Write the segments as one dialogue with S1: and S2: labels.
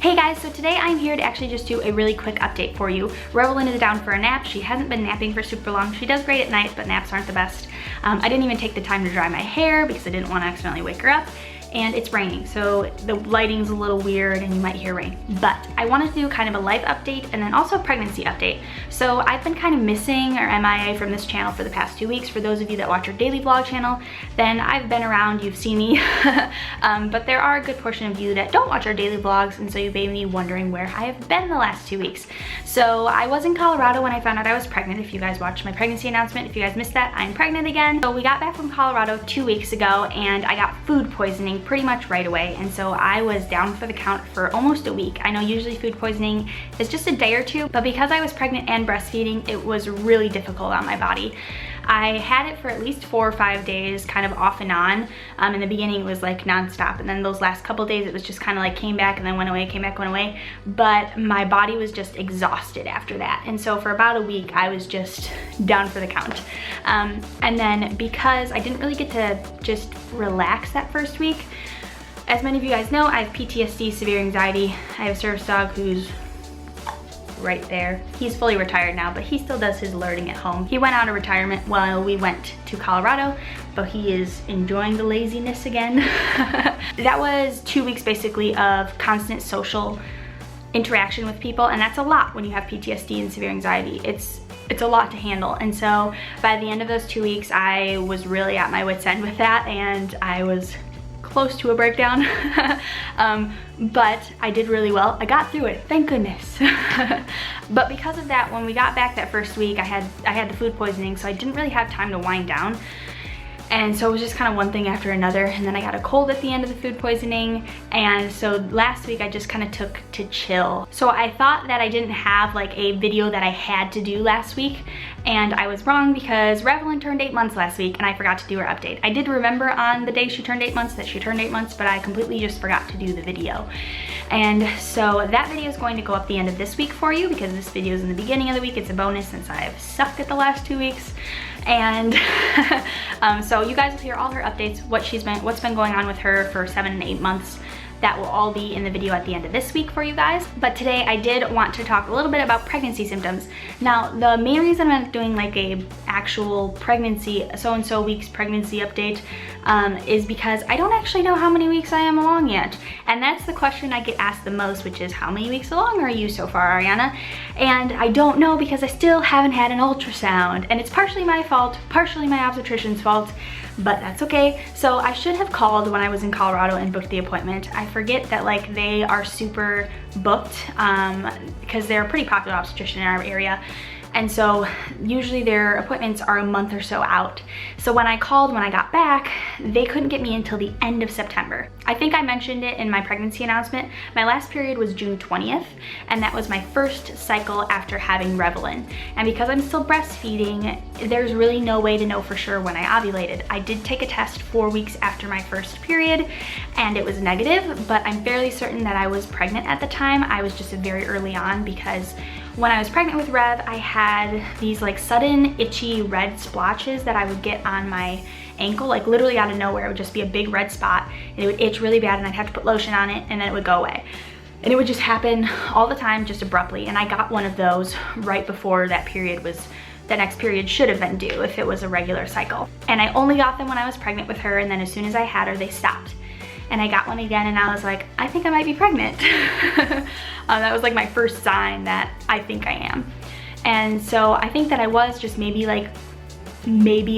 S1: Hey guys, so today I'm here to actually just do a really quick update for you. Revelyn is down for a nap. She hasn't been napping for super long. She does great at night, but naps aren't the best. I didn't even take the time to dry my hair because I didn't want to accidentally wake her up. And it's raining, so the lighting's a little weird and you might hear rain. But I wanted to do kind of a life update and then also a pregnancy update. So I've been kind of missing or MIA from this channel for the past 2 weeks. For those of you that watch our daily vlog channel, then I've been around, you've seen me. But there are a good portion of you that don't watch our daily vlogs, and so you may be wondering where I have been the last 2 weeks. So I was in Colorado when I found out I was pregnant. If you guys watched my pregnancy announcement, if you guys missed that, I'm pregnant again. So we got back from Colorado 2 weeks ago and I got food poisoning pretty much right away, and so I was down for the count for almost a week. I know usually food poisoning is just a day or two, but because I was pregnant and breastfeeding, it was really difficult on my body. I had it for at least 4 or 5 days, kind of off and on. In the beginning it was like nonstop, and then those last couple days it was just kind of like came back and then went away, came back, went away. But my body was just exhausted after that, and so for about a week I was just down for the count. And then because I didn't really get to just relax that first week, as many of you guys know, I have PTSD, severe anxiety. I have a service dog who's right there. He's fully retired now, but he still does his alerting at home. He went out of retirement while we went to Colorado, but he is enjoying the laziness again. That was 2 weeks basically of constant social interaction with people, and that's a lot when you have PTSD and severe anxiety. It's a lot to handle, and so by the end of those 2 weeks, I was really at my wit's end with that, and I was close to a breakdown. But I did really well. I got through it, thank goodness. But because of that, when we got back that first week, I had the food poisoning, so I didn't really have time to wind down. And so it was just kind of one thing after another, and then I got a cold at the end of the food poisoning, and so last week I just kind of took to chill. So I thought that I didn't have like a video that I had to do last week, and I was wrong because Revelyn turned 8 months last week and I forgot to do her update. I did remember on the day she turned 8 months that she turned 8 months, but I completely just forgot to do the video. And so that video is going to go up the end of this week for you because this video is in the beginning of the week. It's a bonus since I've sucked at the last 2 weeks. And so you guys will hear all her updates, what's been going on with her for 7 and 8 months. That will all be in the video at the end of this week for you guys. But today I did want to talk a little bit about pregnancy symptoms. Now, the main reason I'm doing like a actual pregnancy, so-and-so weeks pregnancy update is because I don't actually know how many weeks I am along yet. And that's the question I get asked the most, which is how many weeks along are you so far, Ariana? And I don't know because I still haven't had an ultrasound. And it's partially my fault, partially my obstetrician's fault, but that's okay. So I should have called when I was in Colorado and booked the appointment. I forget that like they are super booked because they're a pretty popular obstetrician in our area. And so usually their appointments are a month or so out. So when I called when I got back, they couldn't get me until the end of September. I think I mentioned it in my pregnancy announcement. My last period was June 20th, and that was my first cycle after having Revelyn. And because I'm still breastfeeding, there's really no way to know for sure when I ovulated. I did take a test 4 weeks after my first period, and it was negative, but I'm fairly certain that I was pregnant at the time. I was just very early on because when I was pregnant with Rev, I had these like sudden itchy red splotches that I would get on my ankle, like literally out of nowhere. It would just be a big red spot and it would itch really bad, and I'd have to put lotion on it and then it would go away. And it would just happen all the time, just abruptly. And I got one of those right before that period was, the next period should have been due if it was a regular cycle. And I only got them when I was pregnant with her, and then as soon as I had her, they stopped. And I got one again and I was like, I think I might be pregnant. That was like my first sign that I think I am. And so I think that I was just maybe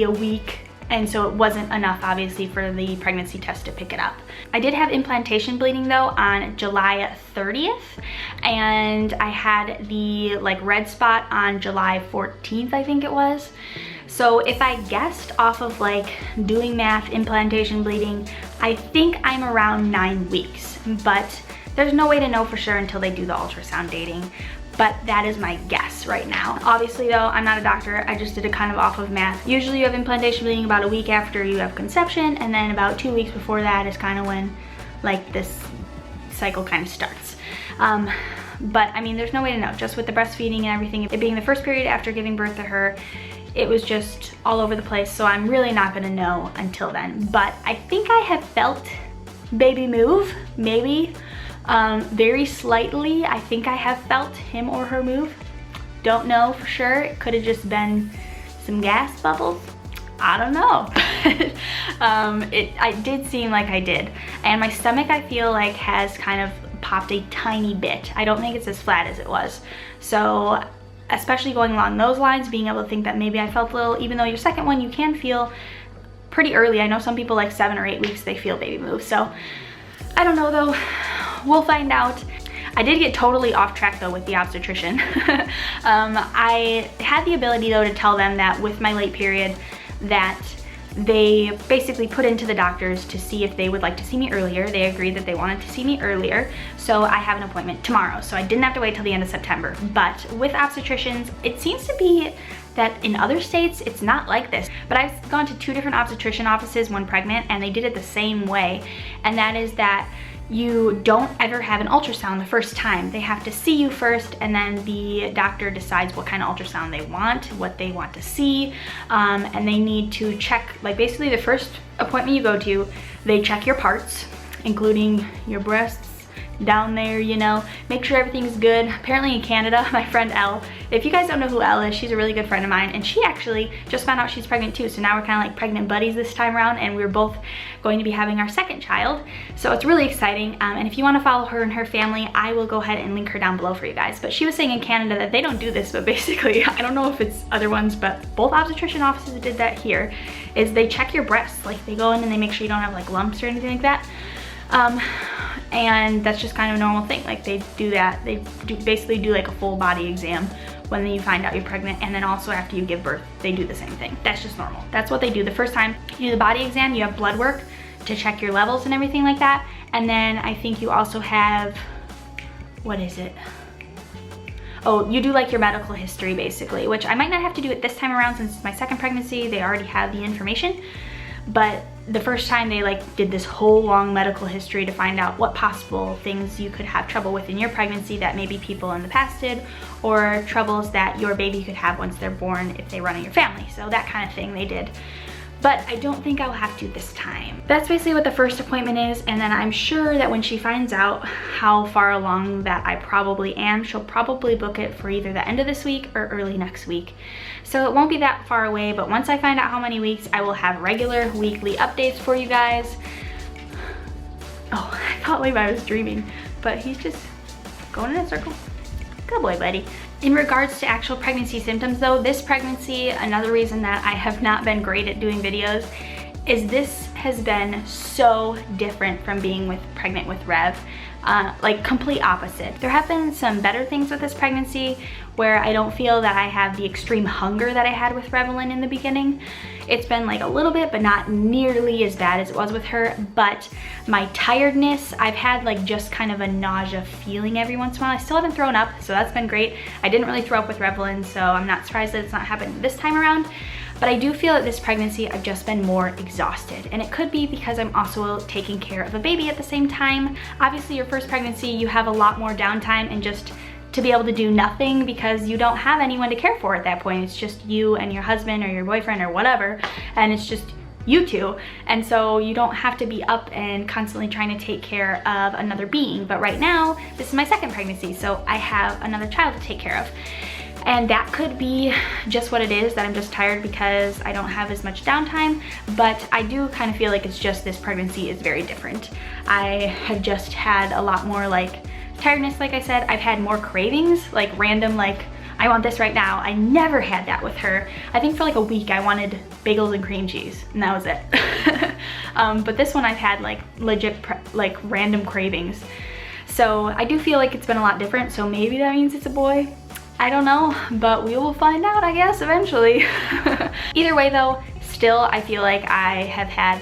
S1: a week, and so it wasn't enough obviously for the pregnancy test to pick it up. I did have implantation bleeding though on July 30th, and I had the like red spot on July 14th, I think it was. So if I guessed off of like doing math, implantation bleeding, I think I'm around 9 weeks, but there's no way to know for sure until they do the ultrasound dating. But that is my guess right now. Obviously though, I'm not a doctor, I just did it kind of off of math. Usually you have implantation bleeding about a week after you have conception, and then about 2 weeks before that is kind of when like this cycle kind of starts. But I mean, there's no way to know, just with the breastfeeding and everything, it being the first period after giving birth to her, it was just all over the place, so I'm really not gonna know until then. But I think I have felt baby move, maybe. Very slightly, I think I have felt him or her move. Don't know for sure. It could have just been some gas bubbles. I don't know. I did seem like I did. And my stomach, I feel like, has kind of popped a tiny bit. I don't think it's as flat as it was. So especially going along those lines, being able to think that maybe I felt a little, even though your second one you can feel pretty early. I know some people like 7 or 8 weeks they feel baby moves. So I don't know though. We'll find out. I did get totally off track though with the obstetrician. I had the ability though to tell them that with my late period that they basically put into the doctors to see if they would like to see me earlier. They agreed that they wanted to see me earlier. So I have an appointment tomorrow. So I didn't have to wait till the end of September. But with obstetricians, it seems to be that in other states, it's not like this. But I've gone to 2 different obstetrician offices when pregnant, and they did it the same way. And that is that you don't ever have an ultrasound the first time. They have to see you first, and then the doctor decides what kind of ultrasound they want, what they want to see, and they need to check, like basically the first appointment you go to, they check your parts, including your breasts, down there, you know, make sure everything's good. Apparently in Canada, my friend Elle, if you guys don't know who Elle is, she's a really good friend of mine, and she actually just found out she's pregnant too. So now we're kind of like pregnant buddies this time around, and we're both going to be having our second child. So it's really exciting. And if you want to follow her and her family, I will go ahead and link her down below for you guys. But she was saying in Canada that they don't do this, but basically, I don't know if it's other ones, but both obstetrician offices did that here, is they check your breasts. Like they go in and they make sure you don't have like lumps or anything like that. And that's just kind of a normal thing. Like they do that. They basically do like a full body exam when you find out you're pregnant, and then also after you give birth, they do the same thing. That's just normal. That's what they do. The first time you do the body exam, you have blood work to check your levels and everything like that. And then I think you also have, what is it? Oh, you do like your medical history basically, which I might not have to do it this time around since it's my second pregnancy. They already have the information. But the first time they like did this whole long medical history to find out what possible things you could have trouble with in your pregnancy that maybe people in the past did, or troubles that your baby could have once they're born if they run in your family. So that kind of thing they did. But I don't think I'll have to this time. That's basically what the first appointment is, and then I'm sure that when she finds out how far along that I probably am, she'll probably book it for either the end of this week or early next week. So it won't be that far away, but once I find out how many weeks, I will have regular weekly updates for you guys. Oh, I thought Levi was dreaming, but he's just going in a circle. Good boy, buddy. In regards to actual pregnancy symptoms though, this pregnancy, another reason that I have not been great at doing videos is this has been so different from being pregnant with Rev. Like complete opposite. There have been some better things with this pregnancy where I don't feel that I have the extreme hunger that I had with Revelyn in the beginning. It's been like a little bit, but not nearly as bad as it was with her. But my tiredness, I've had like just kind of a nausea feeling every once in a while. I still haven't thrown up, so that's been great. I didn't really throw up with Revelyn, so I'm not surprised that it's not happening this time around. But I do feel that this pregnancy, I've just been more exhausted. And it could be because I'm also taking care of a baby at the same time. Obviously, your first pregnancy, you have a lot more downtime and just to be able to do nothing because you don't have anyone to care for at that point. It's just you and your husband or your boyfriend or whatever, and it's just you two. And so you don't have to be up and constantly trying to take care of another being. But right now, this is my second pregnancy, so I have another child to take care of. And that could be just what it is, that I'm just tired because I don't have as much downtime. But I do kind of feel like it's just this pregnancy is very different. I have just had a lot more like tiredness, like I said. I've had more cravings, like random, like I want this right now. I never had that with her. I think for like a week I wanted bagels and cream cheese, and that was it. But this one I've had like legit like random cravings. So I do feel like it's been a lot different, so maybe that means it's a boy. I don't know, but we will find out, I guess, eventually. Either way though, still I feel like I have had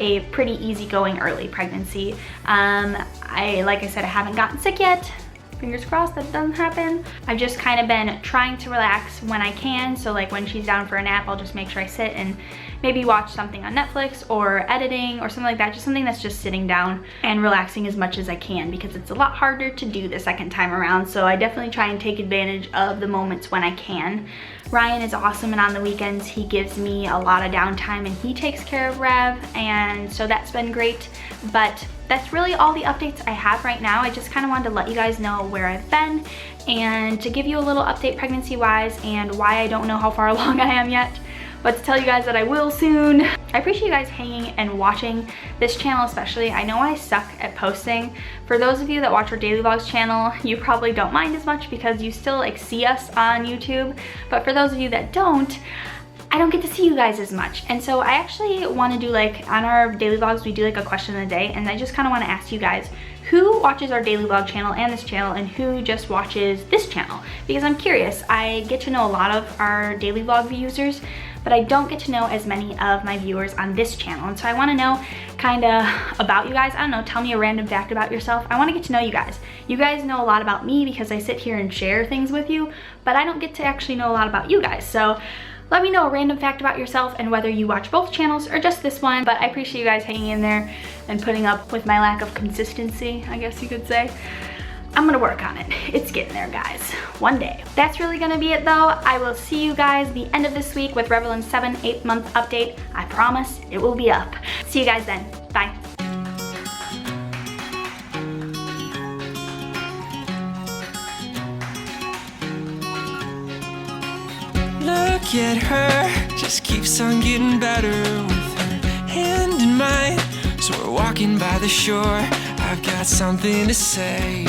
S1: a pretty easygoing early pregnancy. Like I said, I haven't gotten sick yet. Fingers crossed that doesn't happen. I've just kind of been trying to relax when I can. So like when she's down for a nap, I'll just make sure I sit and maybe watch something on Netflix or editing or something like that. Just something that's just sitting down and relaxing as much as I can, because it's a lot harder to do the second time around. So I definitely try and take advantage of the moments when I can. Ryan is awesome, and on the weekends he gives me a lot of downtime and he takes care of Rev, and so that's been great. But that's really all the updates I have right now. I just kind of wanted to let you guys know where I've been and to give you a little update pregnancy wise and why I don't know how far along I am yet, but to tell you guys that I will soon. I appreciate you guys hanging and watching this channel especially. I know I suck at posting. For those of you that watch our daily vlogs channel, you probably don't mind as much because you still like see us on YouTube, but for those of you that don't, I don't get to see you guys as much. And so I actually want to do, like, on our daily vlogs, we do like a question of the day, and I just kind of want to ask you guys who watches our daily vlog channel and this channel and who just watches this channel, because I'm curious. I get to know a lot of our daily vlog users, but I don't get to know as many of my viewers on this channel. And so I want to know kind of about you guys. I don't know, tell me a random fact about yourself. I want to get to know you guys. You guys know a lot about me because I sit here and share things with you, but I don't get to actually know a lot about you guys. So let me know a random fact about yourself and whether you watch both channels or just this one. But I appreciate you guys hanging in there and putting up with my lack of consistency, I guess you could say. I'm gonna work on it. It's getting there, guys. One day. That's really gonna be it though. I will see you guys the end of this week with Revelyn's 7-8 month update. I promise it will be up. See you guys then. Bye.
S2: Look at her, just keeps on getting better with her hand in mine. So we're walking by the shore, I've got something to say.